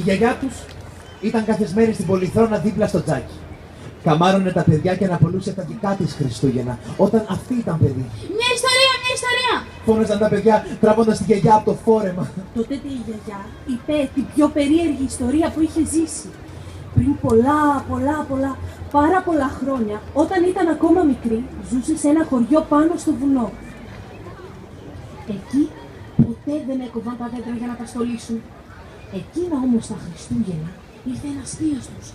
γιαγιά τους ήταν καθισμένη στην πολυθρόνα δίπλα στο τζάκι. Καμάρωνε τα παιδιά και αναπολούσε τα δικά της Χριστούγεννα, όταν αυτή ήταν παιδί. Μια ιστορία! Φώναζαν τα παιδιά τραβώντας τη γιαγιά από το φόρεμα. Τότε η γιαγιά είπε την πιο περίεργη ιστορία που είχε ζήσει. Πριν πάρα πολλά χρόνια, όταν ήταν ακόμα μικρή, ζούσε σε ένα χωριό πάνω στο βουνό. Εκεί ποτέ δεν έκοβαν τα δέντρα για να τα στολίσουν. Εκείνα όμως τα Χριστούγεννα ήρθε ένας θείος τους